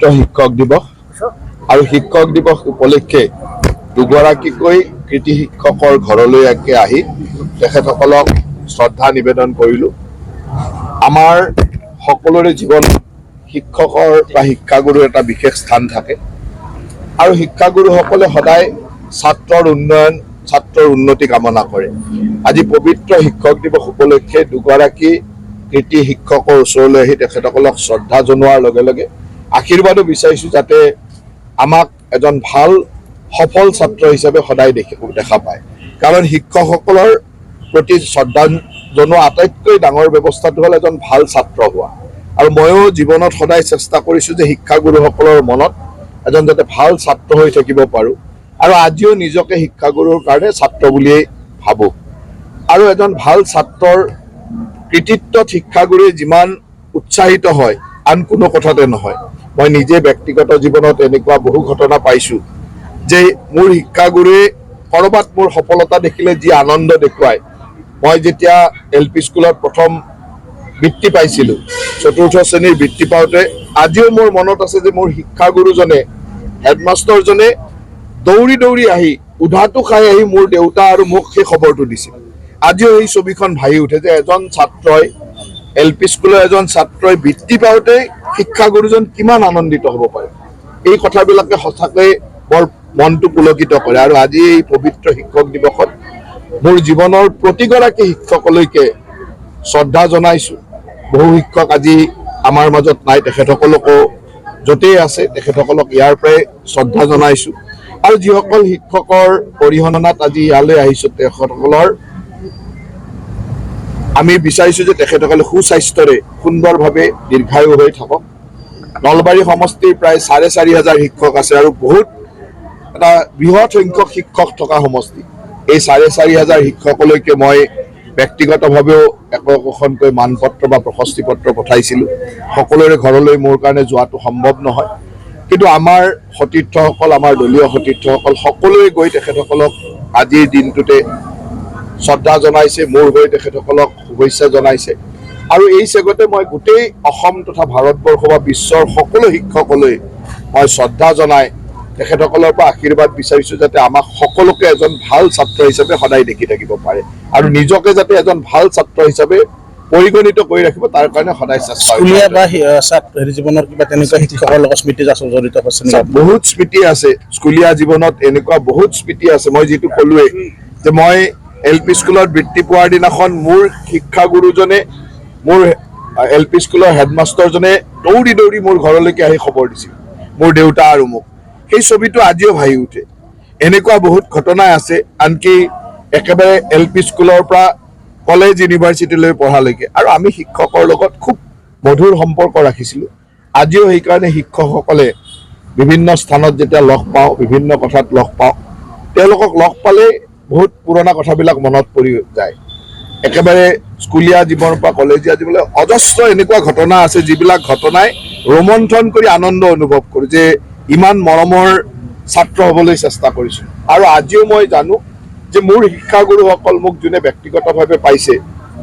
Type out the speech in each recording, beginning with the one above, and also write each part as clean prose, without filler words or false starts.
পবিত্ৰ শিক্ষক দিৱস আৰু শিক্ষক দিৱস উপলক্ষে দুগৰাকীকৈ কৃতি শিক্ষকৰ ঘৰলৈকে আহি তেখেতসকলক শ্ৰদ্ধা নিবেদন কৰিলোঁ। আমাৰ সকলোৰে জীৱন শিক্ষকৰ বা শিক্ষাগুৰুৰ এটা বিশেষ স্থান থাকে আৰু শিক্ষাগুৰুসকলে সদায় ছাত্ৰৰ উন্নয়ন ছাত্ৰৰ উন্নতি কামনা কৰে। আজি পবিত্ৰ শিক্ষক দিৱস উপলক্ষে দুগৰাকী কৃতি শিক্ষকৰ ওচৰলৈ আহি তেখেতসকলক শ্ৰদ্ধা জনোৱাৰ লগে লগে আশীৰ্বাদো বিচাৰিছোঁ যাতে আমাক এজন ভাল সফল ছাত্ৰ হিচাপে সদায় দেখা পায়। কাৰণ শিক্ষকসকলৰ প্ৰতি শ্ৰদ্ধা জনোৱা আটাইতকৈ ডাঙৰ ব্যৱস্থাটো হ'ল এজন ভাল ছাত্ৰ হোৱা। আৰু ময়ো জীৱনত সদায় চেষ্টা কৰিছোঁ যে শিক্ষাগুৰুসকলৰ মনত এজন যাতে ভাল ছাত্ৰ হৈ থাকিব পাৰোঁ আৰু আজিও নিজকে শিক্ষাগুৰুৰ কাৰণে ছাত্ৰ বুলিয়েই ভাবোঁ। আৰু এজন ভাল ছাত্ৰৰ কৃতিত্বত শিক্ষাগুৰুৱে যিমান উৎসাহিত হয় আন কোনো কথাতে নহয়। মই নিজে ব্যক্তিগত জীৱনত এনেকুৱা বহু ঘটনা পাইছোঁ যে মোৰ শিক্ষাগুৰুৱে ক'ৰবাত মোৰ সফলতা দেখিলে যি আনন্দ দেখুৱায়। মই যেতিয়া LP স্কুলত প্ৰথম বৃত্তি পাইছিলোঁ, ৪ৰ্থ শ্ৰেণীৰ বৃত্তি পাওঁতে আজিও মোৰ মনত আছে যে মোৰ শিক্ষাগুৰুজনে হেডমাষ্টৰজনে দৌৰি দৌৰি আহি উধাটো খাই আহি মোৰ দেউতা আৰু মোক সেই খবৰটো দিছিল। আজিও এই ছবিখন ভাহি উঠে যে এজন ছাত্ৰই LP স্কুলৰ এজন ছাত্ৰই বৃত্তি পাওঁতে শিক্ষাগুৰুজন কিমান আনন্দিত হ'ব পাৰে। এই কথাবিলাকে সঁচাকৈ বৰ মনটো পুলকিত কৰে। আৰু আজি এই পবিত্ৰ শিক্ষক দিৱসত মোৰ জীৱনৰ প্ৰতিগৰাকী শিক্ষকলৈকে শ্ৰদ্ধা জনাইছোঁ। বহু শিক্ষক আজি আমাৰ মাজত নাই, তেখেতসকলকো য'তেই আছে তেখেতসকলক ইয়াৰ পৰাই শ্ৰদ্ধা জনাইছোঁ। আৰু যিসকল শিক্ষকৰ অৰিহণাত আজি ইয়ালৈ আহিছোঁ তেখেতসকলৰ আমি বিচাৰিছোঁ যে তেখেতসকলে সুস্বাস্থ্যৰে সুন্দৰভাৱে দীৰ্ঘায়ু হৈ থাকক। নলবাৰী সমষ্টিৰ প্ৰায় ৪,৫০০ শিক্ষক আছে আৰু বহুত এটা বৃহৎ সংখ্যক শিক্ষক থকা সমষ্টি। এই ৪,৫০০ শিক্ষকলৈকে মই ব্যক্তিগতভাৱেও একোখনকৈ মানপত্ৰ বা প্ৰশস্তি পত্ৰ পঠাইছিলোঁ। সকলোৰে ঘৰলৈ মোৰ কাৰণে যোৱাটো সম্ভৱ নহয়, কিন্তু আমাৰ সতীৰ্থসকল আমাৰ দলীয় সতীৰ্থসকল সকলোৱে গৈ তেখেতসকলক আজিৰ দিনটোতে শ্ৰদ্ধা জনাইছে, মোৰ হৈ তেখেতসকলক শুভেচ্ছা জনাইছে। আৰু এই চেগতে মই গোটেই অসম তথা ভাৰতবৰ্ষ বা বিশ্বৰ সকলো শিক্ষকলৈ মই শ্ৰদ্ধা জনাই তেখেতসকলৰ পৰা আশীৰ্বাদ বিচাৰিছোঁ যাতে আমাক সকলোকে এজন ভাল ছাত্ৰ হিচাপে সদায় দেখি থাকিব পাৰে আৰু নিজকে যাতে এজন ভাল ছাত্ৰ হিচাপে পৰিগণিত কৰি ৰাখিব তাৰ কাৰণে সদায় চেষ্টা স্কুলীয়া বা জীৱনৰ কিবা তেনেকুৱা শিক্ষকৰ লগত স্মৃতি জড়িত হৈছে। বহুত স্মৃতি আছে স্কুলীয়া জীৱনত, এনেকুৱা বহুত স্মৃতি আছে। মই যিটো ক'লোৱেই যে মই LP স্কুলত বৃত্তি পোৱাৰ দিনাখন মোৰ শিক্ষাগুৰুজনে মোৰ LP স্কুলৰ হেডমাষ্টৰজনে দৌৰি দৌৰি মোৰ ঘৰলৈকে আহি খবৰ দিছিল, মোৰ দেউতা আৰু মোক। সেই ছবিটো আজিও ভাহি উঠে। এনেকুৱা বহুত ঘটনাই আছে, আনকি একেবাৰে LP স্কুলৰ পৰা কলেজ ইউনিভাৰ্চিটিলৈ পঢ়ালৈকে। আৰু আমি শিক্ষকৰ লগত খুব মধুৰ সম্পৰ্ক ৰাখিছিলোঁ। আজিও সেইকাৰণে শিক্ষকসকলে বিভিন্ন স্থানত যেতিয়া লগ পাওঁ, বিভিন্ন কথাত লগ পাওঁ, তেওঁলোকক লগ পালে বহুত পুৰণা কথাবিলাক মনত পৰি যায়। একেবাৰে স্কুলীয়া জীৱনৰ পৰা কলেজীয়া জীৱনলৈ অজস্ৰ এনেকুৱা ঘটনা আছে যিবিলাক ঘটনাই ৰোমন্থন কৰি আনন্দ অনুভৱ কৰোঁ যে ইমান মৰমৰ ছাত্ৰ হ'বলৈ চেষ্টা কৰিছোঁ। আৰু আজিও মই জানো যে মোৰ শিক্ষাগুৰুসকল মোক যোনে ব্যক্তিগতভাৱে পাইছে,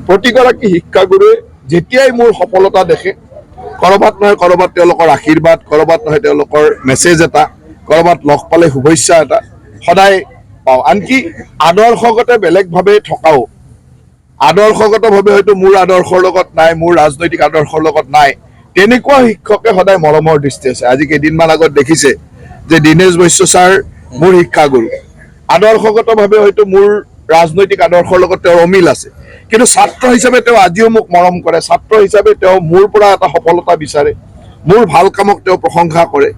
প্ৰতিগৰাকী শিক্ষাগুৰুৱে যেতিয়াই মোৰ সফলতা দেখে ক'ৰবাত নহয় ক'ৰবাত তেওঁলোকৰ আশীৰ্বাদ, ক'ৰবাত নহয় তেওঁলোকৰ মেছেজ এটা, ক'ৰবাত লগ পালে শুভেচ্ছা এটা সদায় পাওঁ। আনকি আদৰ্শগতে বেলেগভাৱে থকাও, আদৰ্শগতভাৱে হয়তো মোৰ আদৰ্শৰ লগত নাই, মোৰ ৰাজনৈতিক আদৰ্শৰ লগত নাই, তেনেকুৱা শিক্ষকে সদায় মৰমৰ দৃষ্টি আছে। আজি কেইদিনমান আগত দেখিছে যে দীনেশ বৈশ্য ছাৰ মোৰ শিক্ষাগুৰু, আদৰ্শগতভাৱে হয়তো মোৰ ৰাজনৈতিক আদৰ্শৰ লগত তেওঁৰ অমিল আছে, কিন্তু ছাত্ৰ হিচাপে তেওঁ আজিও মোক মৰম কৰে। ছাত্ৰ হিচাপে তেওঁ মোৰ পৰা এটা সফলতা বিচাৰে, মোৰ ভাল কামক তেওঁ প্ৰশংসা কৰে।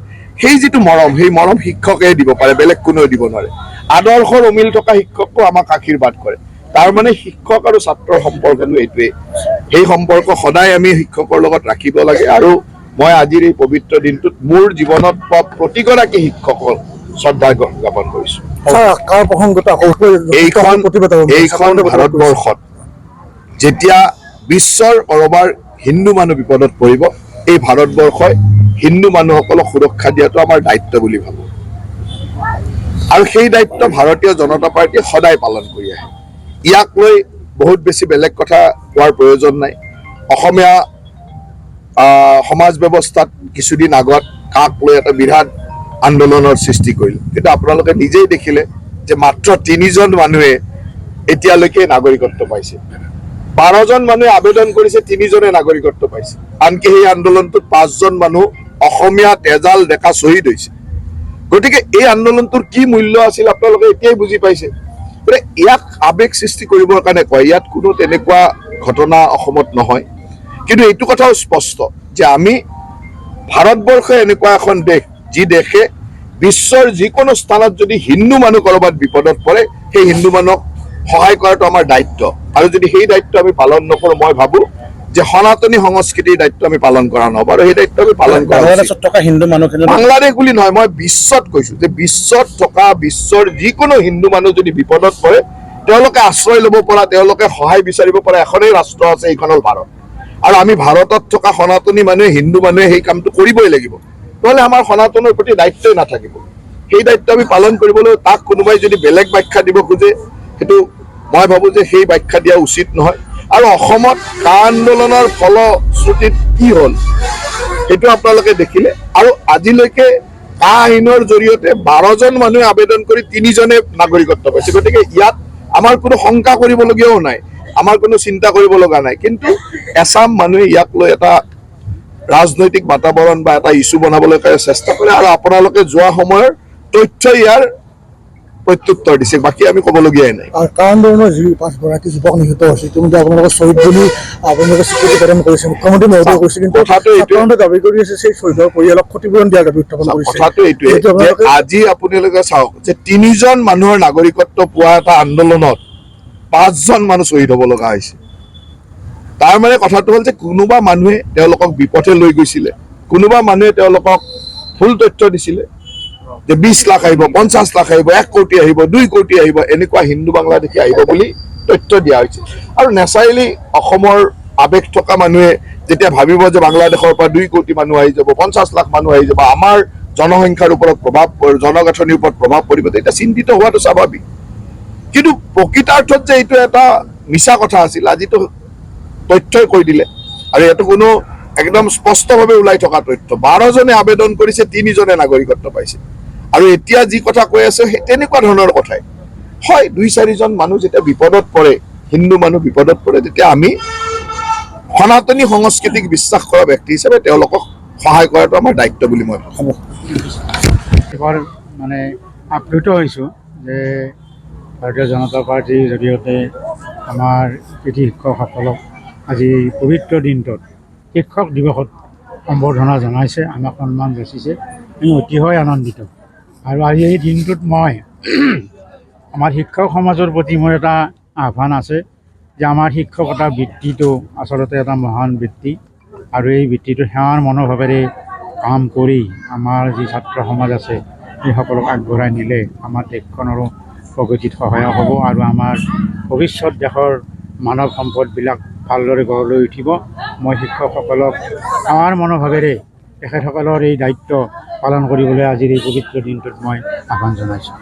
সেই যিটো মৰম, সেই মৰম শিক্ষকে দিব পাৰে, বেলেগ কোনেও দিব নোৱাৰে। আদৰ্শৰ অমিল থকা শিক্ষকো আমাক আশীৰ্বাদ কৰে। তাৰ মানে শিক্ষক আৰু ছাত্ৰৰ সম্পৰ্কটো এইটোৱেই। সেই সম্পৰ্ক সদায় আমি শিক্ষকৰ লগত ৰাখিব লাগে। আৰু মই আজিৰ এই পবিত্ৰ দিনটোত মোৰ জীৱনত পোৱা প্ৰতিগৰাকী শিক্ষকক শ্ৰদ্ধা জ্ঞাপন কৰিছোঁ। এইখন ভাৰতবৰ্ষত যেতিয়া বিশ্বৰ কৰবাৰ হিন্দু মানুহ বিপদত পৰিব, এই ভাৰতবৰ্ষই হিন্দু মানুহসকলক সুৰক্ষা দিয়াটো আমাৰ দায়িত্ব বুলি ভাবোঁ। আৰু সেই দায়িত্ব ভাৰতীয় জনতা পাৰ্টীয়ে সদায় পালন কৰি আহে। ইয়াক লৈ বহুত বেছি বেলেগ কথা কোৱাৰ প্ৰয়োজন নাই। অসমীয়া সমাজ ব্যৱস্থাত কিছুদিন আগত কাক লৈ এটা বিৰাট আন্দোলনৰ সৃষ্টি কৰিল, কিন্তু আপোনালোকে নিজেই দেখিলে যে মাত্ৰ 3জন মানুহে এতিয়ালৈকে নাগৰিকত্ব পাইছে। 12জন মানুহে আবেদন কৰিছে, 3জনে নাগৰিকত্ব পাইছে। আনকি সেই আন্দোলনটোত 5জন মানুহ অসমীয়া তেজাল ডেকা শ্বহীদ হৈছে। গতিকে এই আন্দোলনটোৰ কি মূল্য আছিল আপোনালোকে এতিয়াই বুজি পাইছে। গতিকে ইয়াক আৱেগ সৃষ্টি কৰিবৰ কাৰণে কয়, ইয়াত কোনো তেনেকুৱা ঘটনা অসমত নহয়। কিন্তু এইটো কথাও স্পষ্ট যে আমি ভাৰতবৰ্ষ এনেকুৱা এখন দেশ, যি দেশে বিশ্বৰ যিকোনো স্থানত যদি হিন্দু মানুহ ক'ৰবাত বিপদত পৰে, সেই হিন্দু মানুহক সহায় কৰাটো আমাৰ দায়িত্ব। আৰু যদি সেই দায়িত্ব আমি পালন নকৰোঁ, মই ভাবোঁ যে সনাতনী সংস্কৃতিৰ দায়িত্ব আমি পালন কৰা নহ'ব, আৰু সেই দায়িত্ব আমি পালন কৰা উচিত। বাংলাদেশত থকা হিন্দু মানুহখিনি, বাংলাদেশ বুলি নহয়, মই বিশ্বত কৈছোঁ যে বিশ্বত থকা বিশ্বৰ যিকোনো হিন্দু মানুহ যদি বিপদত পৰে, তেওঁলোকে আশ্ৰয় ল'ব পৰা, তেওঁলোকে সহায় বিচাৰিব পৰা এখনেই ৰাষ্ট্ৰ আছে, এইখন হ'ল ভাৰত। আৰু আমি ভাৰতত থকা সনাতনী মানুহে, হিন্দু মানুহে সেই কামটো কৰিবই লাগিব, নহ'লে আমাৰ সনাতনৰ প্ৰতি দায়িত্বই নাথাকিব। সেই দায়িত্ব আমি পালন কৰিবলৈ তাক কোনোবাই যদি বেলেগ ব্যাখ্যা দিব খোজে, সেইটো মই ভাবোঁ যে সেই ব্যাখ্যা দিয়া উচিত নহয়। আৰু অসমত কা আন্দোলনৰ ফলশ্ৰুতিত কি হ'ল সেইটো আপোনালোকে দেখিলে। আৰু আজিলৈকে কা আইনৰ জৰিয়তে 12জন মানুহে আবেদন কৰি 3জনে নাগৰিকত্ব পাইছে। গতিকে ইয়াত আমাৰ কোনো শংকা কৰিবলগীয়াও নাই, আমাৰ কোনো চিন্তা কৰিব লগা নাই। কিন্তু এচাম মানুহে ইয়াক লৈ এটা ৰাজনৈতিক বাতাবৰণ বা এটা ইছ্যু বনাবলৈ চেষ্টা কৰে, আৰু আপোনালোকে যোৱা সময়ৰ তথ্য ইয়াৰ প্ৰত্যুত্তৰ দিছে। বাকী আমি ক'বলগীয়াই নাই। আৰু কা আন্দোলনৰ যি 5গৰাকী যুৱক নিহত হৈছে, ইতিমধ্যে আপোনালোকৰ শ্বহীদ বুলি আপোনালোকে স্বীকৃতি প্ৰদান কৰিছে, মুখ্যমন্ত্ৰী মহোদয়ে কৈছে, কিন্তু কথাটো এইটোৱে, ছাত্ৰসন্থাই দাবী কৰি আছে সেই শ্বহীদৰ পৰিয়ালক ক্ষতিপূৰণ দিয়াৰ দাবী উত্থাপন কৰিছে। কথাটো এইটোৱে যে আজি আপোনালোকে চাওক যে 3জন মানুহৰ নাগৰিকত্ব পোৱা এটা আন্দোলনত 5জন মানুহ শ্বহীদ হ'ব লগা হৈছে। তাৰ মানে কথাটো হ'ল যে কোনোবা মানুহে তেওঁলোকক বিপথে লৈ গৈছিলে, কোনোবা মানুহে তেওঁলোকক ভুল তথ্য দিছিলে যে 20 লাখ আহিব, 50 লাখ আহিব, 1 কোটি আহিব, 2 কোটি আহিব, এনেকুৱা হিন্দু বাংলাদেশী আহিব বুলি তথ্য দিয়া হৈছে। আৰু নেচাৰেলি অসমৰ আৱেগ থকা মানুহে যেতিয়া ভাবিব যে বাংলাদেশৰ পৰা 2 কোটি মানুহ আহি যাব, 50 লাখ মানুহ আহি যাব, আমাৰ জনসংখ্যাৰ ওপৰত প্ৰভাৱ, জনগাঁথনিৰ ওপৰত প্ৰভাৱ পৰিব, তেতিয়া চিন্তিত হোৱাটো স্বাভাৱিক। কিন্তু প্ৰকৃতাৰ্থত যে এইটো এটা মিছা কথা আছিল, আজিতো তথ্যই কৈ দিলে। আৰু এইটো কোনো একদম স্পষ্টভাৱে ওলাই থকা তথ্য। 12জনে আবেদন কৰিছে, 3জনে নাগৰিকত্ব পাইছে। আৰু এতিয়া যি কথা কৈ আছে সেই তেনেকুৱা ধৰণৰ কথাই হয়। 2-4জন মানুহ যেতিয়া বিপদত পৰে, হিন্দু মানুহ বিপদত পৰে, তেতিয়া আমি সনাতনী সংস্কৃতিক বিশ্বাস কৰা ব্যক্তি হিচাপে তেওঁলোকক সহায় কৰাটো আমাৰ দায়িত্ব বুলি মই ভাবোঁ। এবাৰ মানে আপ্লুত হৈছোঁ যে ভাৰতীয় জনতা পাৰ্টীৰ জৰিয়তে আমাৰ কৃতি শিক্ষকসকলক আজি এই পবিত্ৰ দিনটোত শিক্ষক দিৱসত সম্বৰ্ধনা জনাইছে, আমাক সন্মান যাচিছে। আমি অতিশয় আনন্দিত। আৰু আজি এই দিনটোত মই আমাৰ শিক্ষক সমাজৰ প্ৰতি মোৰ এটা আহ্বান আছে যে আমাৰ শিক্ষকতা বৃত্তিটো আচলতে এটা মহান বৃত্তি, আৰু এই বৃত্তিটো সেৱাৰ মনোভাৱেৰে কাম কৰি আমাৰ যি ছাত্ৰ সমাজ আছে সেইসকলক আগবঢ়াই নিলে আমাৰ দেশখনৰো প্ৰগতিত সহায়ক হ'ব, আৰু আমাৰ ভৱিষ্যত দেশৰ মানৱ সম্পদবিলাক ভালদৰে গঢ় লৈ উঠিব। মই শিক্ষকসকলক সেৱাৰ মনোভাৱেৰে তেখেতসকলৰ এই দায়িত্ব পালন কৰিবলৈ আজিৰ এই পবিত্ৰ দিনটোত মই আহ্বান জনাইছোঁ।